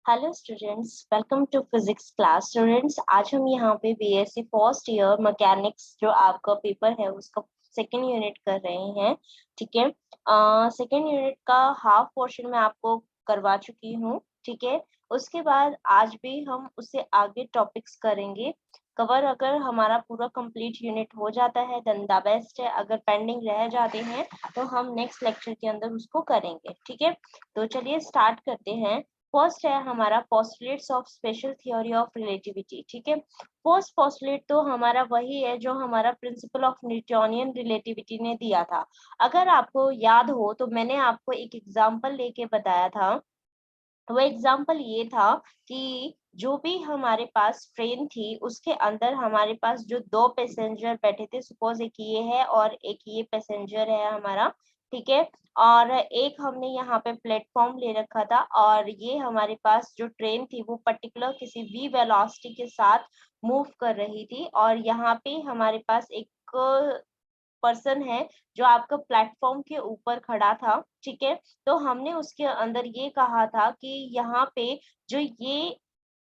Hello students, welcome to physics class. Students, आज हम यहाँ पे बीएससी फर्स्ट ईयर मैकेनिक्स जो आपका पेपर है उसका सेकेंड यूनिट कर रहे हैं। ठीक है, सेकेंड यूनिट का हाफ पोर्शन मैं आपको करवा चुकी हूँ। ठीक है, उसके बाद आज भी हम उससे आगे टॉपिक्स करेंगे कवर। अगर हमारा पूरा कंप्लीट यूनिट हो जाता है देन द बेस्ट है, अगर पेंडिंग रह जाते हैं तो हम नेक्स्ट लेक्चर के अंदर उसको करेंगे। ठीक है, तो चलिए स्टार्ट करते हैं। फर्स्ट है हमारा postulates of special theory of relativity. ठीक है, फर्स्ट पोस्टुलेट तो हमारा वही है जो हमारा प्रिंसिपल ऑफ न्यूटोनियन रिलेटिविटी ने दिया था। अगर आपको याद हो तो मैंने आपको एक एग्जांपल लेके बताया था। वो एग्जाम्पल ये था कि जो भी हमारे पास ट्रेन थी उसके अंदर हमारे पास जो दो पैसेंजर बैठे थे, सपोज एक ये है और एक ये पैसेंजर है हमारा। ठीक है, और एक हमने यहाँ पे प्लेटफॉर्म ले रखा था और ये हमारे पास जो ट्रेन थी वो पर्टिकुलर किसी v वेलोसिटी के साथ मूव कर रही थी और यहाँ पे हमारे पास एक पर्सन है जो आपका प्लेटफॉर्म के ऊपर खड़ा था। ठीक है, तो हमने उसके अंदर ये कहा था कि यहाँ पे जो ये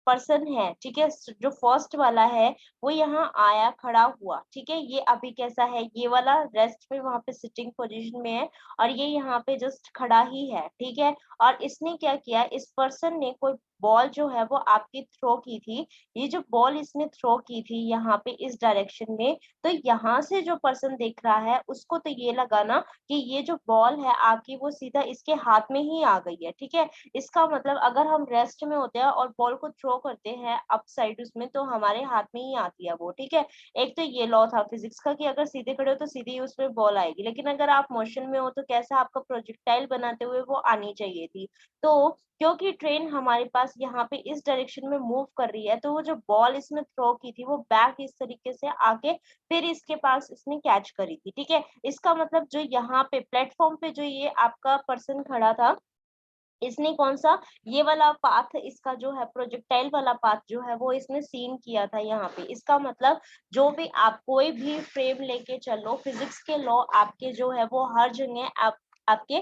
पर्सन है, ठीक है, जो फर्स्ट वाला है वो यहाँ आया खड़ा हुआ। ठीक है, ये अभी कैसा है, ये वाला रेस्ट में वहां पे सिटिंग पोजीशन में है और ये यहाँ पे जस्ट खड़ा ही है। ठीक है, और इसने क्या किया, इस पर्सन ने कोई बॉल जो है वो आपकी थ्रो की थी। ये जो बॉल इसने थ्रो की थी यहाँ पे इस डायरेक्शन में, तो यहाँ से जो पर्सन देख रहा है उसको तो ये लगा ना कि ये जो बॉल है आपकी वो सीधा इसके हाथ में ही आ गई है। ठीक है, इसका मतलब अगर हम रेस्ट में होते हैं और बॉल को थ्रो करते हैं अप साइड उसमें तो हमारे हाथ में ही आती है वो। ठीक है, एक तो ये लॉ था फिजिक्स का कि अगर सीधे खड़े हो तो सीधे ही उसमें बॉल आएगी, लेकिन अगर आप मोशन में हो तो कैसा आपका प्रोजेक्टाइल बनाते हुए वो आनी चाहिए थी। तो क्योंकि ट्रेन हमारे पास यहाँ पे इस डायरेक्शन में मूव कर रही है तो वो जो बॉल इसने थ्रो की थी वो बैक इस तरीके से आके फिर इसके पास इसने कैच करी थी। ठीक है, इसका मतलब जो यहाँ पे प्लेटफॉर्म पे जो ये आपका पर्सन खड़ा था इसने कौन सा, ये वाला पाथ इसका जो है प्रोजेक्टाइल वाला पाथ जो है वो इसने सीन किया था यहाँ पे। इसका मतलब जो भी आप कोई भी फ्रेम लेके चलो, फिजिक्स के लॉ आपके जो है वो हर जगह आपके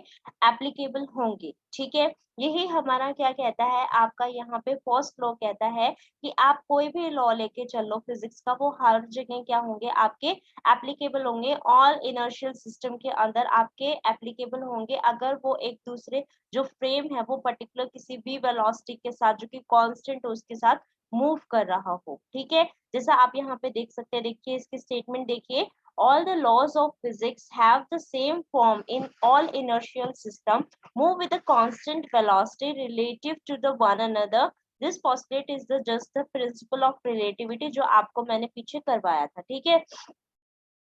एप्लीकेबल होंगे। ठीक है, यही हमारा क्या कहता है, आपका यहाँ पे फर्स्ट लॉ कहता है कि आप कोई भी लॉ लेके चलो फिजिक्स का वो हर जगह क्या होंगे, आपके एप्लीकेबल होंगे। ऑल इनर्शियल सिस्टम के अंदर आपके एप्लीकेबल होंगे अगर वो एक दूसरे जो फ्रेम है वो पर्टिकुलर किसी भी वेलोसिटी के साथ जो कि कांस्टेंट हो उसके साथ मूव कर रहा हो। ठीक है, जैसा आप यहाँ पे देख सकते हैं, देखिए इसकी स्टेटमेंट देखिए, all the laws of physics have the same form in all inertial system move with a constant velocity relative to the one another. This postulate is the just the principle of relativity जो आपको मैंने पीछे करवाया था। ठीक है,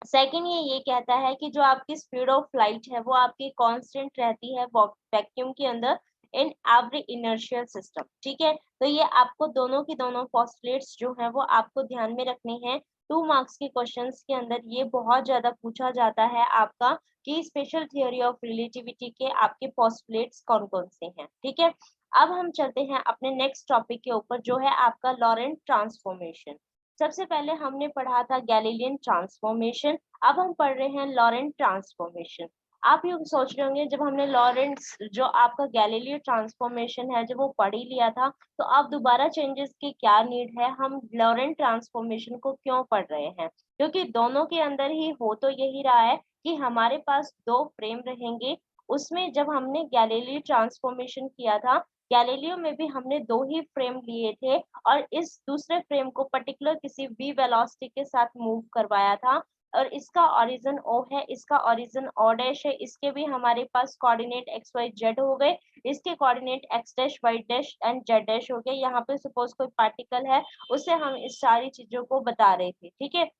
second ये कहता है कि जो आपकी स्पीड ऑफ लाइट है वो आपकी कांस्टेंट रहती है वैक्यूम के अंदर इन एवरी इनर्शियल सिस्टम। ठीक है, तो ये आपको दोनों की दोनों पोस्टुलेट्स जो है वो आपको ध्यान में रखने हैं। 2 मार्क्स के क्वेश्चंस के अंदर ये बहुत ज्यादा पूछा जाता है आपका कि स्पेशल थ्योरी ऑफ रिलेटिविटी के आपके पोस्टुलेट्स कौन कौन से हैं। ठीक है, अब हम चलते हैं अपने नेक्स्ट टॉपिक के ऊपर जो है आपका लॉरेंट ट्रांसफॉर्मेशन। सबसे पहले हमने पढ़ा था गैलीलियन ट्रांसफॉर्मेशन, अब हम पढ़ रहे हैं लॉरेंट ट्रांसफॉर्मेशन। आप ये सोच रहे होंगे जब हमने लॉरेंट्स जो आपका गैलीलियो ट्रांसफॉर्मेशन है जब वो पढ़ ही लिया था तो अब दोबारा चेंजेस की क्या नीड है, हम लॉरेंट ट्रांसफॉर्मेशन को क्यों पढ़ रहे हैं, क्योंकि दोनों के अंदर ही हो तो यही रहा है कि हमारे पास दो फ्रेम रहेंगे। उसमें जब हमने गैलीलियो ट्रांसफॉर्मेशन किया था, गैलीलियो में भी हमने दो ही फ्रेम लिए थे और इस दूसरे फ्रेम को पर्टिकुलर किसी v वेलोसिटी के साथ मूव करवाया था और इसका ओरिजिन O है, इसका ओरिजिन O डैश है। इसके भी हमारे पास कोऑर्डिनेट x y z हो गए, इसके coordinate x dash y dash and z dash हो गए। यहाँ पे सपोज कोई पार्टिकल है उससे हम इस सारी चीजों को बता रहे थे। ठीक है,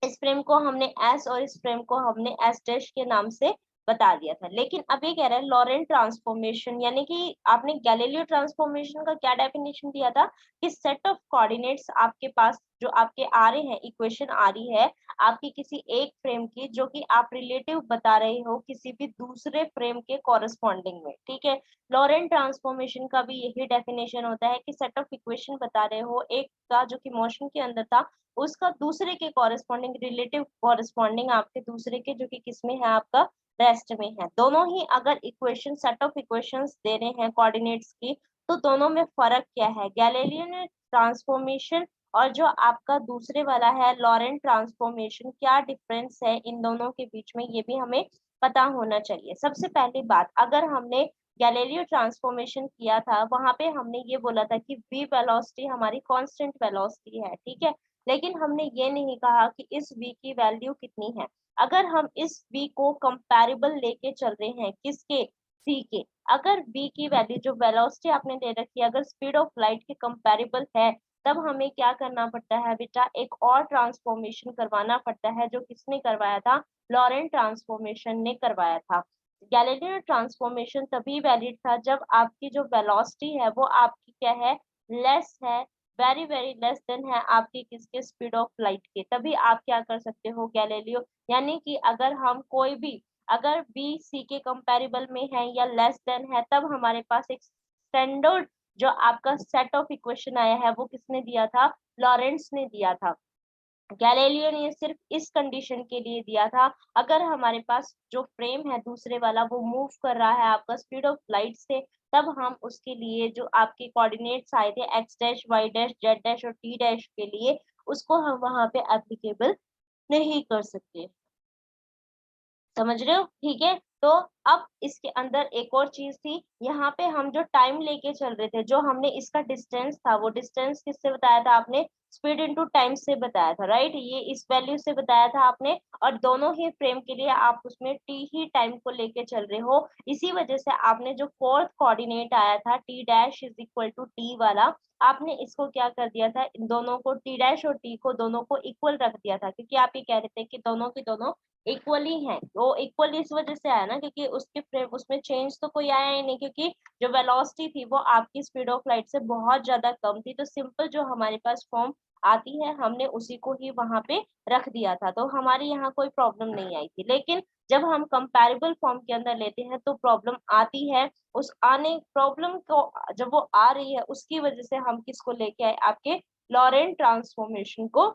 इस फ्रेम को हमने S और इस फ्रेम को हमने S डैश के नाम से बता दिया था। लेकिन अब ये कह रहा है लॉरेंट ट्रांसफॉर्मेशन, यानी कि आपने गैलीलियो ट्रांसफॉर्मेशन का क्या डेफिनेशन दिया था कि सेट ऑफ कोऑर्डिनेट्स आपके पास जो आपके आ रहे हैं, इक्वेशन आ रही है आपकी किसी एक फ्रेम की जो कि आप रिलेटिव बता रहे हो किसी भी दूसरे फ्रेम के कॉरेस्पॉन्डिंग में। ठीक है, लॉरेंट ट्रांसफॉर्मेशन का भी यही डेफिनेशन होता है कि सेट ऑफ इक्वेशन बता रहे हो, एक का जो कि मोशन के अंदर था उसका दूसरे के कॉरेस्पॉन्डिंग रिलेटिव कॉरेस्पॉन्डिंग आपके दूसरे के जो कि किसमें है, आपका रेस्ट में है। दोनों ही अगर इक्वेशन सेट ऑफ इक्वेशंस दे रहे हैं कोऑर्डिनेट्स की तो दोनों में फर्क क्या है, गैलीलियन ट्रांसफॉर्मेशन और जो आपका दूसरे वाला है लॉरेंट ट्रांसफॉर्मेशन, क्या डिफरेंस है इन दोनों के बीच में, ये भी हमें पता होना चाहिए। सबसे पहली बात, अगर हमने गैलीलियो ट्रांसफॉर्मेशन किया था वहां पे हमने ये बोला था कि v वेलोसिटी हमारी कांस्टेंट वेलोसिटी है, ठीक है, लेकिन हमने ये नहीं कहा कि इस v की वैल्यू कितनी है। अगर हम इस v को कंपैरेबल लेके चल रहे हैं किसके, c के, अगर v की वैल्यू जो वेलोसिटी आपने दे रखी है अगर स्पीड ऑफ लाइट के कंपैरेबल है, तब हमें क्या करना पड़ता है बेटा, एक और ट्रांसफॉर्मेशन करवाना पड़ता है, जो किसने करवाया था, लॉरेंट ट्रांसफॉर्मेशन ने करवाया था। गैलीलियो ट्रांसफॉर्मेशन तभी वैलिड था जब आपकी जो वेलोसिटी है वो आपकी क्या है, लेस है, वेरी वेरी लेस देन है आपकी किसके, स्पीड ऑफ लाइट के, तभी आप क्या कर सकते हो गैलीलियो, यानी कि अगर हम कोई भी अगर बी सी के कंपैरेबल में है या लेस देन है, तब हमारे पास एक स्टैंडर्ड जो आपका सेट ऑफ इक्वेशन आया है वो किसने दिया था, लॉरेंट्स ने दिया था। गैलीलियो ने सिर्फ इस कंडीशन के लिए दिया था, अगर हमारे पास जो फ्रेम है दूसरे वाला वो मूव कर रहा है आपका स्पीड ऑफ लाइट से, तब हम उसके लिए जो आपके कोऑर्डिनेट्स आए थे x dash y dash z dash और टी डैश के लिए, उसको हम वहां पे एप्लीकेबल नहीं कर सकते। समझ रहे हो, ठीक है। तो अब इसके अंदर एक और चीज थी, यहाँ पे हम जो टाइम लेके चल रहे थे, जो हमने इसका डिस्टेंस था वो डिस्टेंस किससे बताया था आपने, स्पीड इनटू टाइम से बताया था, राइट, ये इस वैल्यू से बताया था आपने, और दोनों ही फ्रेम के लिए आप उसमें टी ही टाइम को लेके चल रहे हो, इसी वजह से आपने जो फोर्थ कोऑर्डिनेट आया था t dash is equal to t वाला, आपने इसको क्या कर दिया था, इन दोनों को टी डैश और टी को दोनों को इक्वल रख दिया था, क्योंकि आप ये कह रहे थे कि दोनों की दोनों इक्वली है, वो इक्वल इस वजह से आया ना क्योंकि उसके फ्रेम उसमें चेंज तो कोई आया ही नहीं, क्योंकि जो वेलोसिटी थी वो आपकी स्पीड ऑफ लाइट से बहुत ज्यादा कम थी, तो सिंपल जो हमारे पास फॉर्म आती है हमने उसी को ही वहां पे रख दिया था, तो हमारे यहाँ कोई प्रॉब्लम नहीं आई थी। लेकिन जब हम कंपैरेबल फॉर्म के अंदर लेते हैं तो प्रॉब्लम आती है, उस आने प्रॉब्लम को जब वो आ रही है उसकी वजह से हम किसको लेके आए, आपके लॉरेंट ट्रांसफॉर्मेशन को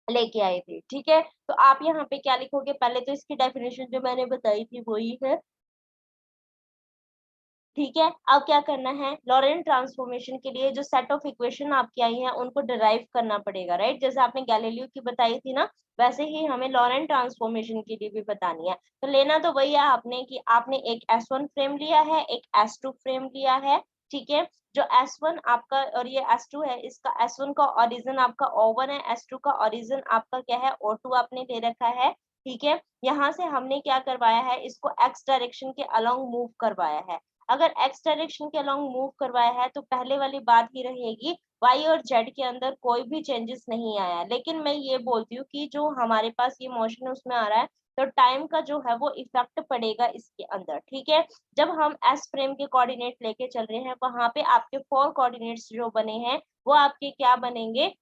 लेके आए थे, ठीक है। तो आप यहाँ पे क्या लिखोगे, पहले तो इसकी डेफिनेशन जो मैंने बताई थी वही है, ठीक है। अब क्या करना है, लॉरेंट ट्रांसफॉर्मेशन के लिए जो सेट ऑफ इक्वेशन आपकी आई हैं उनको डिराइव करना पड़ेगा, राइट, जैसे आपने गैलीलियो की बताई थी ना, वैसे ही हमें लॉरेंट ट्रांसफॉर्मेशन के लिए भी बतानी है। तो लेना तो वही है आपने कि आपने एक S1 फ्रेम लिया है, एक S2 फ्रेम लिया है, ठीक है। जो S1 आपका और ये S2 है, इसका S1 का ओरिजिन आपका O1 है, S2 का ओरिजिन आपका क्या है, O2 आपने ले रखा है, ठीक है। यहाँ से हमने क्या करवाया है, इसको x डायरेक्शन के अलोंग मूव करवाया है। अगर x डायरेक्शन के अलोंग मूव करवाया है तो पहले वाली बात ही रहेगी, y और z के अंदर कोई भी चेंजेस नहीं आया, लेकिन मैं ये बोलती हूँ कि जो हमारे पास ये मोशन उसमें आ रहा है तो टाइम का जो है वो इफेक्ट पड़ेगा इसके अंदर, ठीक है। जब हम एस फ्रेम के कोऑर्डिनेट लेके चल रहे हैं वहां पे आपके 4 कोऑर्डिनेट्स जो बने हैं वो आपके क्या बनेंगे,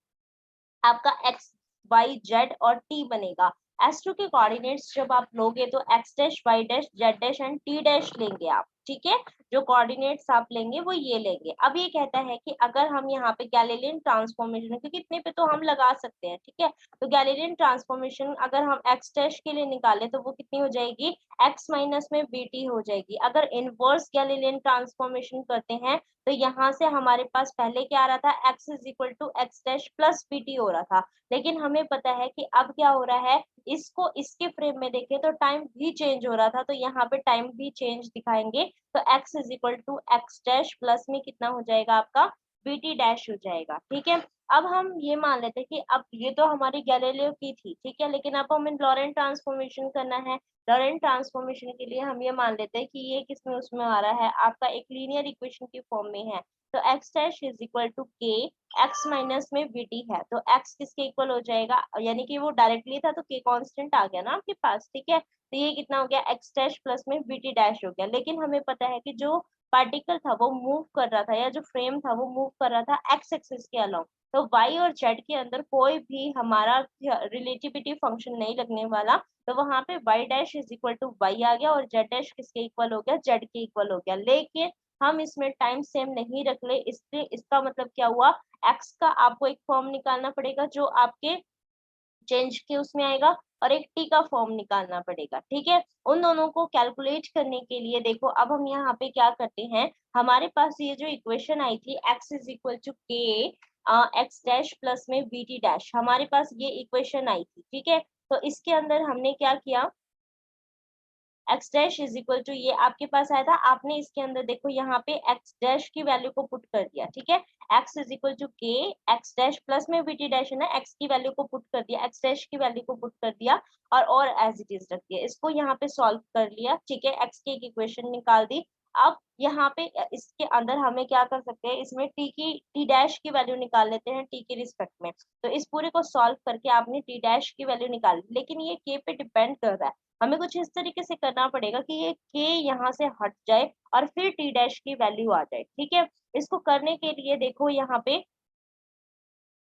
आपका एक्स वाई जेड और टी बनेगा। S2 के कोऑर्डिनेट्स जब आप लोगे तो x dash y dash z dash and t dash लेंगे आप, ठीक है। जो कोऑर्डिनेट्स आप लेंगे वो ये लेंगे। अब ये कहता है कि अगर हम यहाँ पे गैलीलियन ट्रांसफॉर्मेशन, क्योंकि इतने पे तो हम लगा सकते हैं, ठीक है, तो गैलीलियन ट्रांसफॉर्मेशन अगर हम एक्स डैश के लिए निकाले तो वो कितनी हो जाएगी, एक्स माइनस में बी टी हो जाएगी। अगर इनवर्स गैलीलियन ट्रांसफॉर्मेशन करते हैं तो यहाँ से हमारे पास पहले क्या आ रहा था, x is equal to x dash plus b t हो रहा था, लेकिन हमें पता है कि अब क्या हो रहा है, इसको इसके फ्रेम में देखें तो टाइम भी चेंज हो रहा था, तो यहाँ पे टाइम भी चेंज दिखाएंगे, तो x is equal to x dash plus में कितना हो जाएगा आपका बी टी डैश हो जाएगा, ठीक है। अब हम ये मान लेते हैं कि अब ये तो हमारी गैलीलियो की थी, ठीक है, लेकिन अब हमें लॉरेंट ट्रांसफॉर्मेशन करना है। लॉरेंट ट्रांसफॉर्मेशन के लिए हम ये मान लेते हैं कि ये किसमें उसमें आ रहा है, आपका एक लीनियर इक्वेशन की फॉर्म में है, तो x dash is equal to k x minus में bt है, तो x किसके इक्वल हो जाएगा, यानी कि वो डायरेक्टली था तो k कांस्टेंट आ गया ना आपके पास, ठीक है। तो ये कितना हो गया, x डैश प्लस में bt डैश हो गया, लेकिन हमें पता है कि जो पार्टिकल था वो मूव कर रहा था या जो फ्रेम था वो मूव कर रहा था x एक्सिस के अलोंग, तो y और z के अंदर कोई भी हमारा रिलेटिविटी फंक्शन नहीं लगने वाला, तो वहां पे y dash is equal to y आ गया और z डैश किसके इक्वल हो गया, z के इक्वल हो गया। लेकिन हम इसमें टाइम सेम नहीं रख ले, इसलिए इसका मतलब क्या हुआ, x का आपको एक फॉर्म निकालना पड़ेगा जो आपके चेंज के उसमें आएगा, और एक टी का फॉर्म निकालना पड़ेगा। ठीक है, उन दोनों को कैलकुलेट करने के लिए देखो अब हम यहाँ पे क्या करते हैं, हमारे पास ये जो इक्वेशन आई थी x इज इक्वल टू के एक्स डैश प्लस में बी टी डैश, हमारे पास ये इक्वेशन आई थी। ठीक है, तो इसके अंदर हमने क्या किया, x dash is equal to ये आपके पास आया था, आपने इसके अंदर देखो यहाँ पे एक्स डैश की वैल्यू को पुट कर दिया। ठीक है, एक्स इज इक्वल टू के एक्स डैश प्लस में बीटी डैश है ना, एक्स की वैल्यू को पुट कर दिया, एक्स डैश की वैल्यू को पुट कर दिया, और एज इट इज रख दिया, इसको यहाँ पे सॉल्व कर लिया। ठीक है, एक्स की एक इक्वेशन निकाल दी। अब यहाँ पे इसके अंदर हमें क्या कर सकते हैं, इसमें टी डैश की वैल्यू निकाल लेते हैं टी के रिस्पेक्ट में। तो इस पूरे को सॉल्व करके आपने टी डैश की वैल्यू निकाल ली, लेकिन ये के पे डिपेंड कर रहा है, हमें कुछ इस तरीके से करना पड़ेगा कि ये के यहाँ से हट जाए और फिर टी डैश की वैल्यू आ जाए। ठीक है, इसको करने के लिए देखो यहाँ पे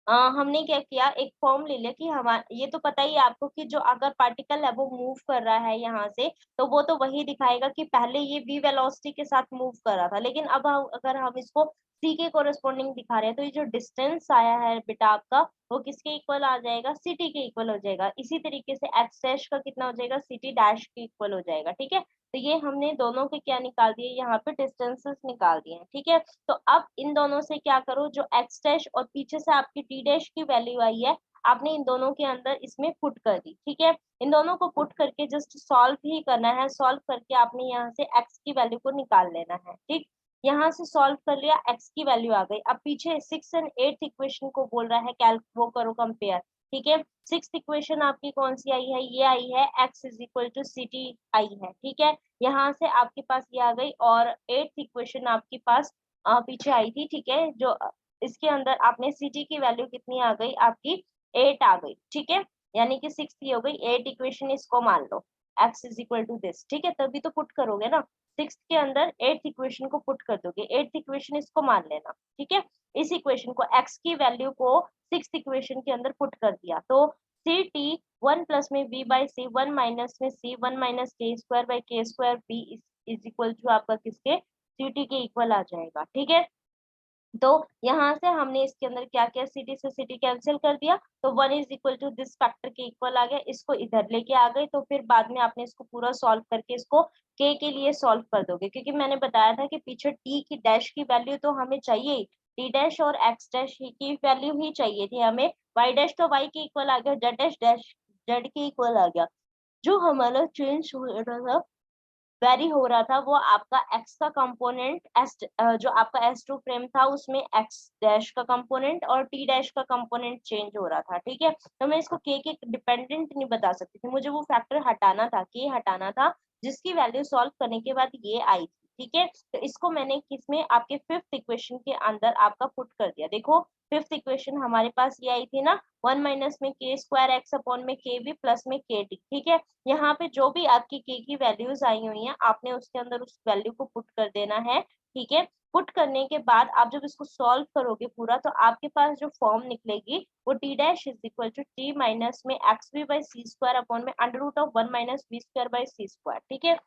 हमने क्या किया, एक फॉर्म ले लिया कि हमारा ये तो पता ही है आपको कि जो अगर पार्टिकल है वो मूव कर रहा है यहाँ से, तो वो तो वही दिखाएगा कि पहले ये v वेलोसिटी के साथ मूव कर रहा था, लेकिन अब अगर हम इसको c के कोरेस्पोंडिंग दिखा रहे हैं, तो ये जो डिस्टेंस आया है बेटा आपका, वो किसके इक्वल आ जाएगा, ct के इक्वल हो जाएगा। इसी तरीके से x डैश का कितना हो जाएगा, ct डैश के इक्वल हो जाएगा। ठीक है, तो ये हमने दोनों के क्या निकाल दिए, यहाँ पे डिस्टेंसेस निकाल दिए हैं। ठीक है, तो अब इन दोनों से क्या करो, जो एक्स डैश और पीछे से आपकी टी डैश की वैल्यू आई है, आपने इन दोनों के अंदर इसमें पुट कर दी। ठीक है, इन दोनों को पुट करके जस्ट सॉल्व ही करना है, सॉल्व करके आपने यहाँ से एक्स की वैल्यू को निकाल लेना है। ठीक, यहाँ से सॉल्व कर लिया, एक्स की वैल्यू आ गई। अब पीछे 6 एंड 8 इक्वेशन को बोल रहा है कैल्क वो करो कंपेयर। ठीक है, 6th इक्वेशन आपकी कौन सी आई है, ये आई है x is equal to c t आई है। ठीक है, यहाँ से आपके पास ये आ गई, और 8th इक्वेशन आपके पास पीछे आई थी। ठीक है, जो इसके अंदर आपने सी टी की वैल्यू कितनी आ गई, आपकी 8 आ गई। ठीक है, यानी कि 6 ये हो गई, 8 इक्वेशन इसको मान लो x is equal to this. ठीक है, तभी तो पुट करोगे ना, 6 के अंदर 8th इक्वेशन को पुट कर दोगे, 8th इक्वेशन इसको मान लेना। ठीक है, इस इक्वेशन को x की वैल्यू को 6th इक्वेशन के अंदर पुट कर दिया, तो सी टी 1 प्लस में b बाई सी, 1 माइनस में c, 1 minus k square by k square b is equal to आपका किसके, सी टी के इक्वल आ जाएगा। ठीक है, तो यहाँ से हमने इसके अंदर क्या किया, सिटी से सिटी कैंसिल कर दिया, तो 1 is equal to this factor के इक्वल आ गया, इसको इधर लेके आ गए। तो फिर बाद में आपने इसको पूरा सॉल्व करके इसको के लिए सॉल्व कर दोगे, क्योंकि मैंने बताया था कि पीछे टी की डैश की वैल्यू तो हमें चाहिए ही, टी डैश और एक्स डैश की वैल्यू ही चाहिए थी हमें, वाई डैश तो वाई के इक्वल आ गया, जेड डैश डैश जेड के इक्वल आ गया। जो हमारा चेंज हो रहा था, वेरी हो रहा था, वो आपका x का कंपोनेंट एस, जो आपका S2 फ्रेम था उसमें x डैश का कंपोनेंट और t डैश का कंपोनेंट चेंज हो रहा था। ठीक है, तो मैं इसको k के डिपेंडेंट नहीं बता सकती थी, मुझे वो फैक्टर हटाना था, k हटाना था, जिसकी वैल्यू सॉल्व करने के बाद ये आई थी। ठीक है, तो इसको मैंने किसमें, आपके 5th इक्वेशन के अंदर आपका पुट कर दिया। देखो 5th इक्वेशन हमारे पास ये आई थी ना, 1 माइनस में के स्क्वायर एक्स अपॉन में के बी प्लस में के टी। ठीक है, यहाँ पे जो भी आपकी के की वैल्यूज आई हुई हैं, आपने उसके अंदर उस वैल्यू को पुट कर देना है। ठीक है, पुट करने के बाद आप जब इसको सॉल्व करोगे पूरा, तो आपके पास जो फॉर्म निकलेगी वो T dash is equal to T minus में X B by C square upon में under root of 1 minus B square by C square. ठीक है,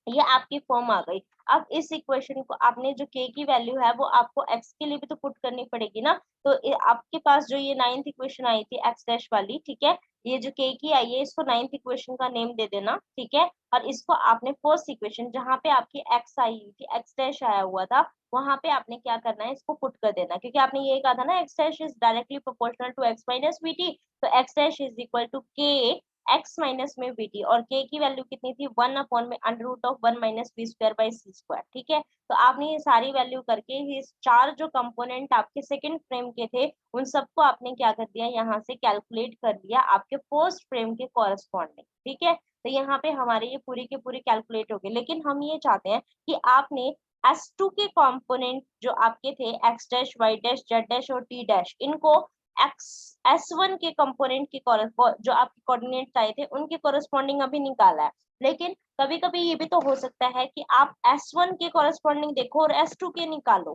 ये आपकी फॉर्म आ गई। अब इस इक्वेशन को आपने जो k की वैल्यू है वो आपको x के लिए भी तो पुट करनी पड़ेगी ना, तो आपके पास जो ये 9th इक्वेशन आई थी x डैश वाली, ठीक है, ये जो k की आई है इसको 9th इक्वेशन का नेम दे देना। ठीक है, और इसको आपने 1st इक्वेशन जहाँ पे आपकी x आई हुई थी, x डैश आया हुआ था, वहां पे आपने क्या करना है, इसको पुट कर देना, क्योंकि आपने ये कहा था ना x dash is directly proportional to x minus bt, तो x dash is equal to k x minus में bt, और k की वैल्यू कितनी थी, 1 अपॉन में under root of 1 minus B square by C square. ठीक है, तो आपने ये सारी वैल्यू करके ये चार जो कंपोनेंट आपके सेकंड फ्रेम के थे उन सबको आपने क्या कर दिया, यहाँ से कैलकुलेट कर लिया आपके फर्स्ट फ्रेम के कॉरेस्पॉन्डिंग। ठीक है, तो यहाँ पे हमारे ये पूरी के पूरी कैलकुलेट हो गए, लेकिन हम ये चाहते हैं कि आपने S2 के कंपोनेंट जो आपके थे x dash y dash z dash और t डैश, इनको एक्स S1 के कंपोनेंट के जो आपके कोऑर्डिनेट्स आए थे उनके कोरेस्पॉन्डिंग अभी निकाला है, लेकिन कभी कभी ये भी तो हो सकता है कि आप S1 के कोरेस्पॉन्डिंग देखो और S2 के निकालो।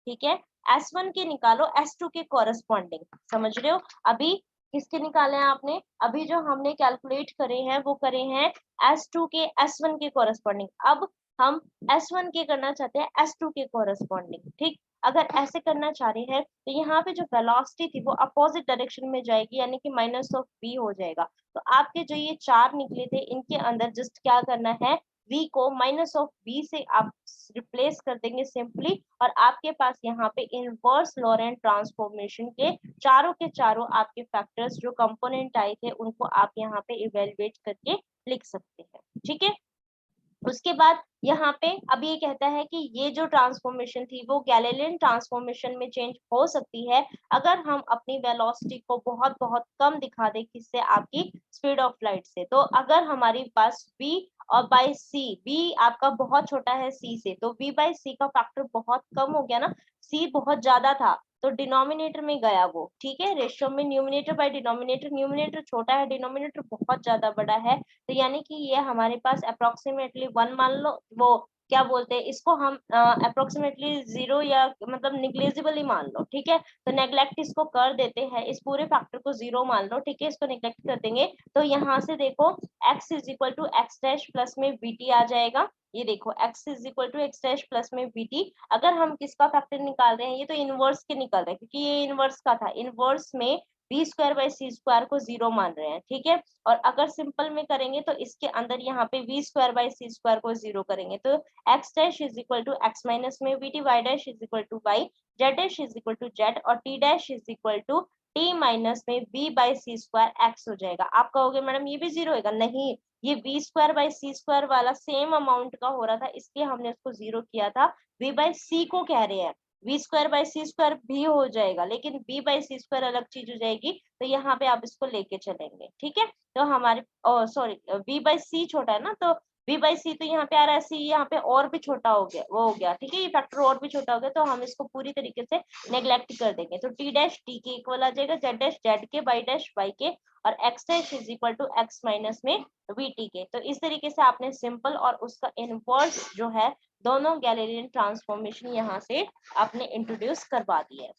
ठीक है, S1 के निकालो, S2 के कोरेस्पॉन्डिंग, समझ रहे हो। अभी किसके निकाले हैं आपने, अभी जो हमने कैलकुलेट करे हैं वो करे हैं S2 के S1 के कोरेस्पॉन्डिंग। अब हम S1 के करना चाहते हैं S2 के कोरेस्पॉन्डिंग। ठीक, अगर ऐसे करना चाह रहे हैं तो यहाँ पे जो वेलोसिटी थी वो अपोजिट डायरेक्शन में जाएगी, यानी कि -v हो जाएगा। तो आपके जो ये 4 निकले थे इनके अंदर जस्ट क्या करना है, v को -v से आप रिप्लेस कर देंगे सिंपली, और आपके पास यहाँ पे इनवर्स लॉरेंट ट्रांसफॉर्मेशन के चारों आपके फैक्टर्स जो कंपोनेंट आए थे उनको आप यहाँ पे इवेलुएट करके लिख सकते हैं। ठीक है, उसके बाद यहाँ पे अब ये कहता है कि ये जो ट्रांसफॉर्मेशन थी वो गैलीलियन ट्रांसफॉर्मेशन में चेंज हो सकती है अगर हम अपनी वेलोसिटी को बहुत बहुत कम दिखा दें, किससे, आपकी स्पीड ऑफ लाइट से। तो अगर हमारे पास v और बाई c, v आपका बहुत छोटा है c से, तो v बाई c का फैक्टर बहुत कम हो गया ना, c बहुत ज्यादा था तो डिनोमिनेटर में गया वो, ठीक है, रेशियो में न्यूमिनेटर बाय डिनोमिनेटर, न्यूमिनेटर छोटा है, डिनोमिनेटर बहुत ज्यादा बड़ा है, तो यानी कि ये हमारे पास अप्रोक्सीमेटली 1 मान लो, वो क्या बोलते हैं इसको हम अप्रोक्सीमेटली 0 या मतलब निग्लेजिबल ही मान लो, ठीक है। तो नेग्लेक्ट इसको कर देते हैं, इस पूरे फैक्टर को 0 मान लो, ठीक है, इसको नेग्लेक्ट कर देंगे। तो यहाँ से देखो x is equal to x dash plus में vt आ जाएगा। ये देखो x is equal to x dash plus में vt। अगर हम किसका फैक्टर निकाल रहे हैं, ये तो इनवर्स के निकाल रहे हैं क्योंकि ये इनवर्स का था, इनवर्स में b square by C square को 0 मान रहे हैं, ठीक है। और अगर सिंपल में करेंगे तो इसके अंदर यहाँ पे V square by C square को 0 करेंगे, तो x dash is equal to x minus में we T, Y dash is equal to Y, Z dash is equal to Z, और T dash is equal to T minus में V by C square X हो जाएगा। आप कहोगे madam ये भी 0 होगा, नहीं, ये v square by C square वाला सेम अमाउंट का हो रहा था इसलिए हमने उसको 0 किया था। वी बाई सी को कह रहे हैं, v square by C square भी हो जाएगा लेकिन बी बाई सी स्क्वायर अलग चीज हो जाएगी, तो यहाँ पे आप इसको लेके चलेंगे, ठीक है। तो हमारे सॉरी बी बाई सी छोटा है ना, तो बी बाई सी तो यहाँ पे आ रहा है, सी यहाँ पे और भी छोटा हो गया, वो हो गया, ठीक है, ये फैक्टर और भी छोटा हो गया, तो हम इसको पूरी तरीके से नेग्लेक्ट कर देंगे। तो टी डैश टी के इक्वल आ जाएगा, जेड डैश जेड के, वाई डैश वाई के, और x dash is equal to x minus में वी टी के। तो इस तरीके से आपने सिंपल और उसका इनवर्स जो है दोनों गैलीलियन ट्रांसफॉर्मेशन यहाँ से आपने इंट्रोड्यूस करवा दी है,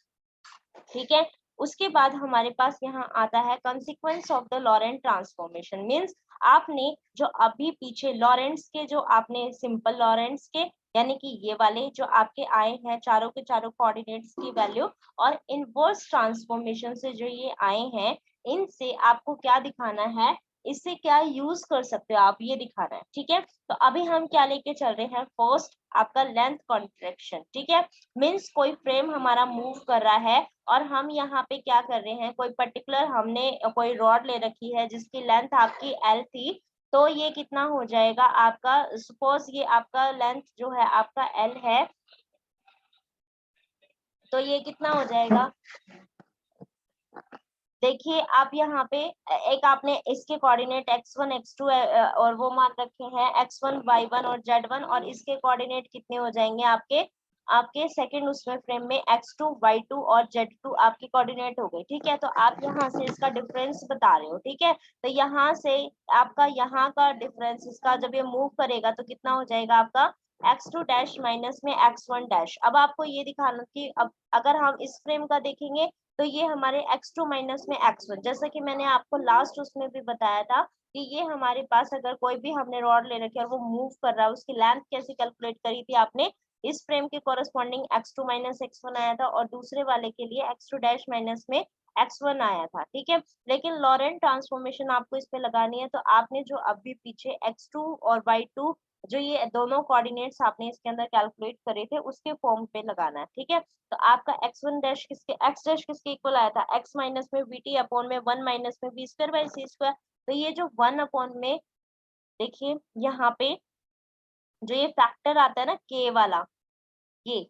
ठीक है। उसके बाद हमारे पास यहाँ आता है consequence of the Laurent transformation, means आपने जो अभी पीछे लॉरेंट्स के जो आपने सिंपल लॉरेंट्स के यानी कि ये वाले जो आपके आए हैं चारों के चारों कोऑर्डिनेट्स की वैल्यू, और इनवर्स ट्रांसफॉर्मेशन से जो ये आए हैं इनसे आपको क्या दिखाना है, इससे क्या यूज कर सकते हो आप, ये दिखाना है, ठीक है। तो अभी हम क्या लेके चल रहे हैं, फर्स्ट आपका लेंथ कॉन्ट्रैक्शन, ठीक है, मीन्स कोई फ्रेम हमारा मूव कर रहा है और हम यहाँ पे क्या कर रहे हैं, कोई पर्टिकुलर हमने कोई रॉड ले रखी है जिसकी लेंथ आपकी एल थी, तो ये कितना हो जाएगा आपका, सपोज ये आपका लेंथ जो है आपका एल है, तो ये कितना हो जाएगा, देखिए आप यहाँ पे एक आपने इसके कोऑर्डिनेट x1 x2 और वो मान रखे हैं x1 y1 और z1, और इसके कोऑर्डिनेट कितने हो जाएंगे आपके आपके सेकंड उसमें फ्रेम में x2 y2 और z2 आपके कोऑर्डिनेट हो गए, ठीक है। तो आप यहाँ से इसका डिफरेंस बता रहे हो, ठीक है, तो यहाँ से आपका यहाँ का डिफरेंस इसका जब ये मूव करेगा तो कितना हो जाएगा आपका x2 डैश माइनस में x1 डैश। अब आपको ये दिखाना कि अब अगर हम इस फ्रेम का देखेंगे तो ये हमारे x2 माइनस में x1, जैसा कि मैंने आपको लास्ट उसमें भी बताया था कि ये हमारे पास अगर कोई भी हमने रॉड ले रखी है और वो मूव कर रहा है, उसकी लेंथ कैसे कैलकुलेट करी थी आपने, इस फ्रेम के कोरस्पॉन्डिंग x2 माइनस x1 आया था और दूसरे वाले के लिए x2 डैश माइनस में x1 आया था, ठीक है। लेकिन लॉरेंट ट्रांसफॉर्मेशन आपको इस पे लगानी है, तो आपने जो अभी पीछे x2 और y2 जो ये दोनों कोऑर्डिनेट्स आपने इसके अंदर कैलकुलेट करे थे उसके फॉर्म पे लगाना है, ठीक है। तो आपका x1 डैश किसके x डैश किसके इक्वल आया था, x माइनस में vt अपॉन में 1 माइनस में v square by C square. तो ये जो 1 अपॉन में देखिए यहाँ पे जो ये फैक्टर आता है ना k वाला, ये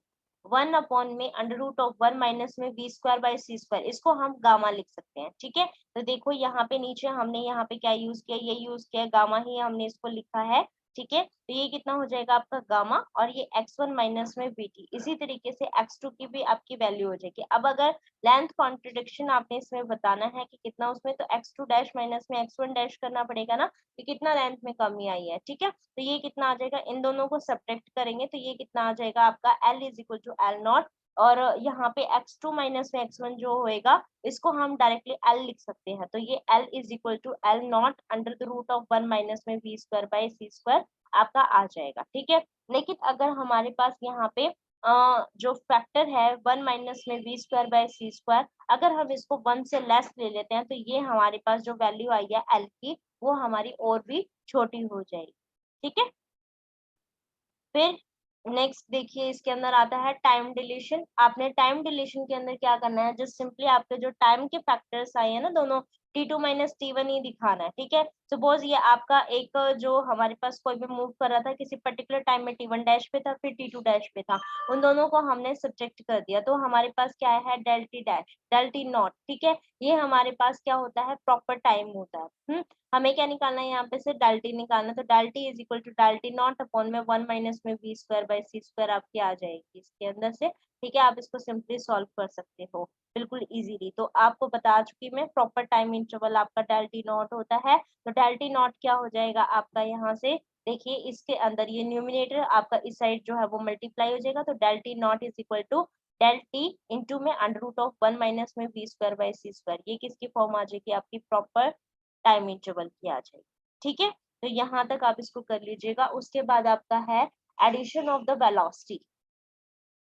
1 अपॉन में अंडर रूट ऑफ 1 माइनस में v square by C square, इसको हम गामा लिख सकते हैं, ठीक है। तो देखो यहाँ पे नीचे हमने यहाँ पे क्या यूज किया, ये यूज किया गामा ही हमने इसको लिखा है, ठीक है। तो ये कितना हो जाएगा आपका गामा, और ये x1 माइनस में bt, इसी तरीके से x2 की भी आपकी वैल्यू हो जाएगी। अब अगर लेंथ कॉन्ट्रडिक्शन आपने इसमें बताना है कि कितना उसमें, तो x2 डैश माइनस में x1 डैश करना पड़ेगा ना, कि कितना लेंथ में कमी आई है, ठीक है। तो ये कितना आ जाएगा, इन दोनों को सब्ट्रैक्ट करेंगे तो ये कितना आ जाएगा आपका l is equal to l naught, और यहाँ पे x2 माइनस में x1 जो होएगा इसको हम डायरेक्टली l लिख सकते हैं, तो ये l is equal to l naught under the root of 1 minus में v square by C square आपका आ जाएगा, ठीक है। लेकिन अगर हमारे पास यहाँ पे जो फैक्टर है 1 माइनस में v square by c square, अगर हम इसको 1 से लेस ले लेते हैं तो ये हमारे पास जो वैल्यू आई है एल की वो हमारी और भी छोटी हो जाएगी। ठीक है, फिर नेक्स्ट देखिए इसके अंदर आता है टाइम डिलीशन। आपने टाइम डिलीशन के अंदर क्या करना है, जस्ट सिंपली आपके जो टाइम के फैक्टर्स आए हैं ना दोनों, T2 माइनस T1 ही दिखाना है। ठीक है, सपोज ये आपका एक जो हमारे पास कोई भी मूव कर रहा था किसी पर्टिकुलर टाइम में T1 डैश पे था फिर T2 डैश पे था, उन दोनों को हमने सब्ट्रैक्ट कर दिया तो हमारे पास क्या है del t dash del t naught. ठीक है, ये हमारे पास क्या होता है प्रॉपर टाइम होता है। हमें क्या निकालना है यहाँ पे से डेल टी निकालना है, तो del t is equal to del t naught upon में 1 माइनस में v square by c square आपकी आ जाएगी इसके अंदर से। ठीक है, आप इसको सिंपली सॉल्व कर सकते हो बिल्कुल इजीली। तो आपको बता चुकी मैं प्रॉपर टाइम इंटरवल आपका डेल टी नॉट होता है, तो डेल टी नॉट क्या हो जाएगा आपका यहाँ से देखिए इसके अंदर ये न्यूमिनेटर आपका इस साइड जो है वो मल्टीप्लाई हो जाएगा, तो del t naught is equal to del t into में अंडर रूट ऑफ 1 माइनस में v square by c square, ये किसकी फॉर्म आ जाएगी आपकी प्रॉपर टाइम इंटरवल की आ जाएगी। ठीक है, तो यहाँ तक आप इसको कर लीजिएगा। उसके बाद आपका है addition of the velocity.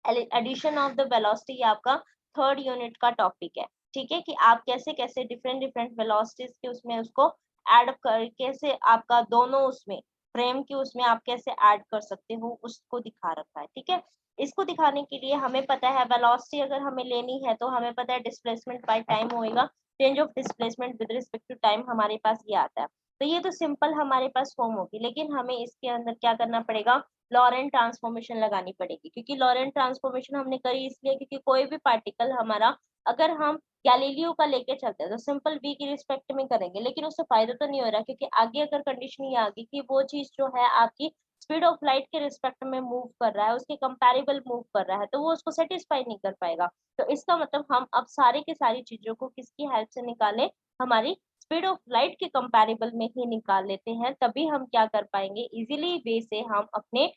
Addition of the velocity आपका थर्ड यूनिट का टॉपिक है। ठीक है, कि आप कैसे कैसे डिफरेंट डिफरेंट वेलोसिटीज के उसमें उसको ऐड कर कैसे आपका दोनों उसमें फ्रेम की उसमें आप कैसे ऐड कर सकते हो उसको दिखा रखा है। ठीक है, इसको दिखाने के लिए हमें पता है वेलोसिटी अगर हमें लेनी है तो हमें पता है डिस्प्लेसमेंट बाय टाइम होएगा, change of displacement with respect to time हमारे पास ये आता है। तो ये तो सिंपल हमारे पास फॉर्म होगी, लेकिन हमें इसके अंदर क्या करना पड़ेगा लॉरेंट ट्रांसफॉर्मेशन लगानी पड़ेगी। क्योंकि लॉरेंट ट्रांसफॉर्मेशन हमने करी इसलिए क्योंकि कोई भी पार्टिकल हमारा अगर हम गैलीलियो का लेके चलते हैं तो सिंपल v की रिस्पेक्ट में करेंगे, लेकिन उससे फायदा तो नहीं हो रहा क्योंकि आगे अगर कंडीशन ये आ गई कि वो चीज जो है आपकी स्पीड ऑफ लाइट के रिस्पेक्ट में मूव कर रहा है, उसके कंपैरेबल मूव कर रहा है, तो वो उसको सेटिस्फाई नहीं कर पाएगा। तो इसका मतलब हम अब सारी की सारी चीजों को किसकी हेल्प से निकालें, हमारी स्पीड ऑफ लाइट के कंपैरेबल में ही निकाल लेते हैं, तभी हम क्या कर पाएंगे इजीली वे से हम अपने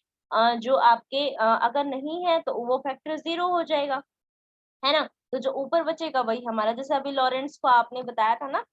जो आपके अगर नहीं है तो वो फैक्टर 0 हो जाएगा, है ना। तो जो ऊपर बचेगा वही हमारा, जैसे अभी लॉरेंट्स को आपने बताया था ना,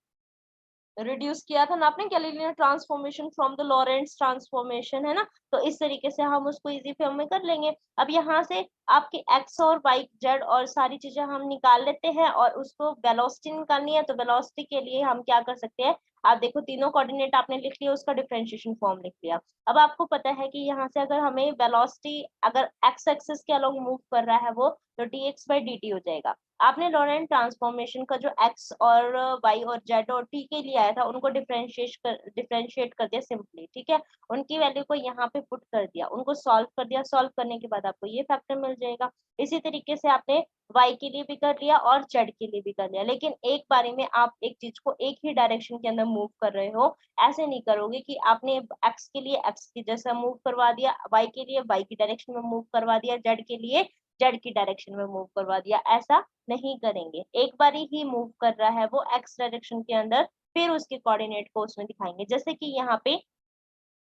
रिड्यूस किया था ना आपने Galilean transformation from the Lorentz transformation, है ना। तो इस तरीके से हम उसको इजी फॉर्म में कर लेंगे। अब यहाँ से आपके एक्स और वाई जेड और सारी चीजें हम निकाल लेते हैं और उसको वेलोसिटी निकालनी है, तो वेलोसिटी के लिए हम क्या कर सकते हैं, आप देखो तीनों कोऑर्डिनेट आपने लिख लिया, उसका डिफरेंशिएशन फॉर्म लिख लिया। अब आपको पता है कि यहाँ से अगर हमें वेलोसिटी अगर एक्स एक्सिस के अलोंग मूव कर रहा है वो, तो dx बाई dt हो जाएगा। आपने लॉरेंट ट्रांसफॉर्मेशन का जो x और y और z और t के लिए आया था उनको डिफरेंशिएट कर दिया सिंपली। ठीक है, उनकी वैल्यू को यहाँ पे पुट कर दिया, उनको सॉल्व कर दिया, सॉल्व करने के बाद आपको ये फैक्टर मिल जाएगा। इसी तरीके से आपने y के लिए भी कर लिया और z के लिए भी कर लिया, लेकिन एक बारी में आप एक चीज को एक ही डायरेक्शन के अंदर मूव कर रहे हो, ऐसे नहीं करोगे कि आपने x के लिए x की जैसा मूव करवा दिया, y के लिए y की डायरेक्शन में मूव करवा दिया, z के लिए जेड की डायरेक्शन में मूव करवा दिया, ऐसा नहीं करेंगे। एक बार ही मूव कर रहा है वो एक्स डायरेक्शन के अंदर, फिर उसके कोऑर्डिनेट को उसमें दिखाएंगे। जैसे कि यहाँ पे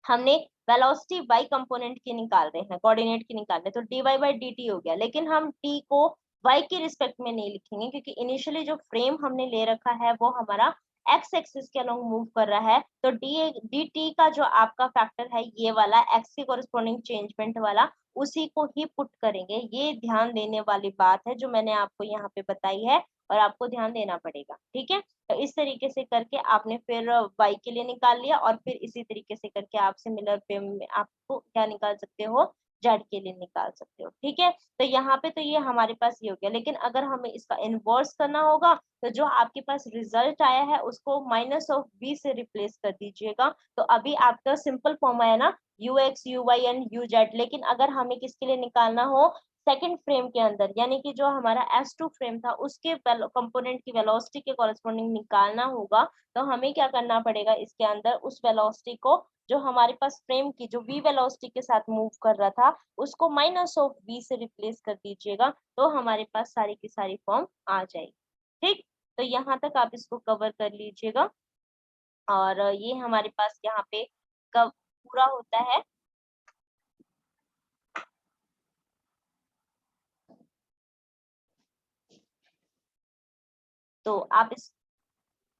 हमने वेलोसिटी y कंपोनेंट की निकाल रहे हैं, कोऑर्डिनेट की निकाल रहे हैं, तो dy बाई dt हो गया, लेकिन हम t को y के रिस्पेक्ट में नहीं लिखेंगे क्योंकि इनिशियली जो फ्रेम हमने ले रखा है वो हमारा x एक्सिस के अलोंग मूव कर रहा है, तो dt का जो आपका फैक्टर है ये वाला x के कोरिस्पोंडिंग चेंजमेंट वाला, उसी को ही पुट करेंगे। ये ध्यान देने वाली बात है जो मैंने आपको यहाँ पे बताई है और आपको ध्यान देना पड़ेगा। ठीक है, तो इस तरीके से करके आपने फिर y के लिए निकाल लिया और फिर इसी तरीके से करके आप सिमिलर पे में आपको क्या निकाल सकते हो, z के लिए निकाल सकते हो। ठीक है, तो यहाँ पे तो ये हमारे पास ये हो गया, लेकिन अगर हमें इसका इनवर्स करना होगा तो जो आपके पास रिजल्ट आया है उसको माइनस ऑफ v से रिप्लेस कर दीजिएगा। तो अभी आपका सिंपल फॉर्म आया ना ux uy एंड uz, लेकिन अगर हमें किसके लिए निकालना हो सेकंड फ्रेम के अंदर, यानी कि जो हमारा S2 फ्रेम था उसके कंपोनेंट की वेलोसिटी के कॉरेस्पॉन्डिंग निकालना होगा, तो हमें क्या करना पड़ेगा इसके अंदर उस वेलोसिटी को जो हमारे पास फ्रेम की जो v वेलोसिटी के साथ मूव कर रहा था उसको माइनस ऑफ v से रिप्लेस कर दीजिएगा, तो हमारे पास सारी की सारी फॉर्म आ जाएगी। ठीक, तो यहाँ तक आप इसको कवर कर लीजिएगा और ये हमारे पास यहाँ पे कब पूरा होता है। तो आप इस